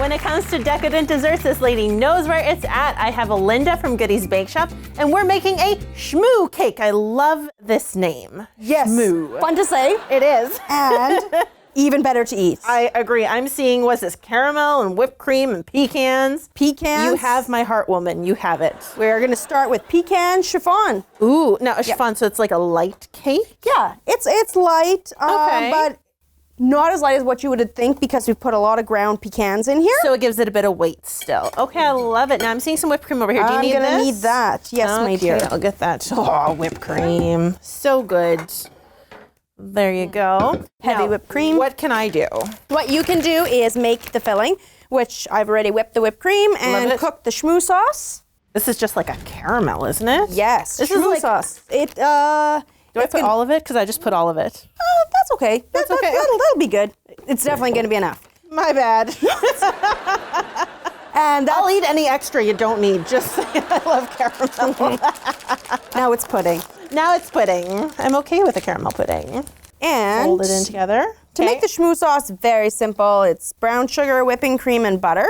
when it comes to decadent desserts, this lady knows where it's at. I have Linda from Goody's Bake Shop, and we're making a Shmoo cake. I love this name. Yes. Shmoo. Fun to say. It is. And even better to eat. I agree. I'm seeing, what's this, caramel and whipped cream and pecans. Pecans. You have my heart, woman. You have it. We're going to start with pecan chiffon. Ooh, now a chiffon, so it's like a light cake? Yeah, it's light, Okay. but not as light as what you would think because we've put a lot of ground pecans in here. So it gives it a bit of weight still. Okay, I love it. Now I'm seeing some whipped cream over here. Do you need this? I'm going to need that. Yes, my dear. Okay, I'll get that. Oh, whipped cream. So good. There you go. Heavy Now, whipped cream. What can I do? What you can do is make the filling, which I've already whipped the whipped cream and cooked the Shmoo sauce. This is just like a caramel, isn't it? Yes, This is Shmoo like- sauce. Do I put all of it? Because I just put all of it. That's okay. That's okay. That'll be good. It's definitely going to be enough. My bad. And I'll eat any extra you don't need. Just saying, I love caramel. now it's pudding. Now it's pudding. I'm okay with a caramel pudding. And Fold it in together. to make the Shmoo sauce, very simple. It's brown sugar, whipping cream, and butter.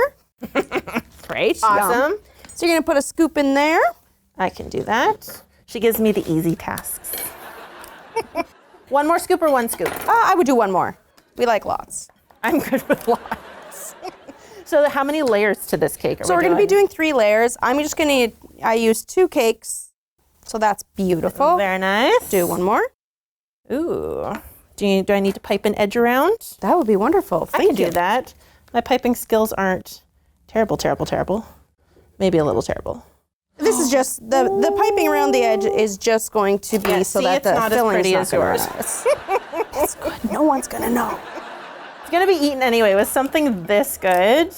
Great. Awesome. Yum. So you're going to put a scoop in there. I can do that. She gives me the easy tasks. One more scoop or one scoop? I would do one more. We like lots. I'm good with lots. So how many layers to this cake So we're going to be doing 3 layers. I'm just going to, I use 2 cakes. So that's beautiful. Very nice. Do one more. Ooh. Do I need to pipe an edge around? That would be wonderful. I can do that. My piping skills aren't terrible. Maybe a little terrible. This is just, the piping around the edge is just going to be so that the filling is not going to run. It's good. No one's going to know. It's going to be eaten anyway with something this good,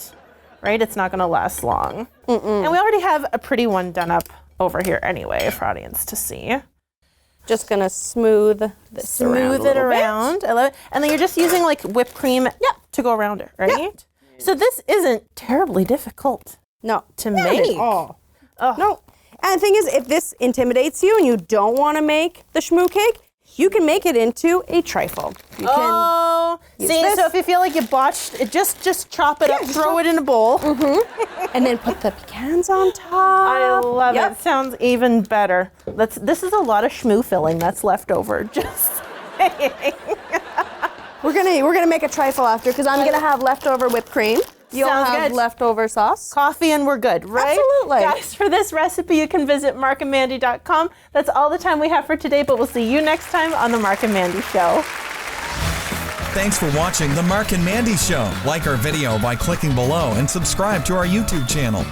right? It's not going to last long. And we already have a pretty one done up over here anyway for audience to see. Just going to smooth this Smooth it around. I love it. And then you're just using like whipped cream to go around it, right? Yep. So this isn't terribly difficult No. to Not make. at all. Oh. No. And the thing is, if this intimidates you and you don't want to make the Shmoo cake, you can make it into a trifle. You can use see, this. so if you feel like you botched it, just chop it up, throw it in a bowl. and then put the pecans on top. I love it. Sounds even better. This is a lot of Shmoo filling that's left over. Just saying. We're gonna make a trifle after because I'm gonna have leftover whipped cream. You'll Sounds have good. leftover sauce. Coffee and we're good, right? Absolutely. Guys, for this recipe, you can visit markandmandy.com. That's all the time we have for today, but we'll see you next time on The Marc and Mandy Show. Thanks for watching The Marc and Mandy Show. Like our video by clicking below and subscribe to our YouTube channel.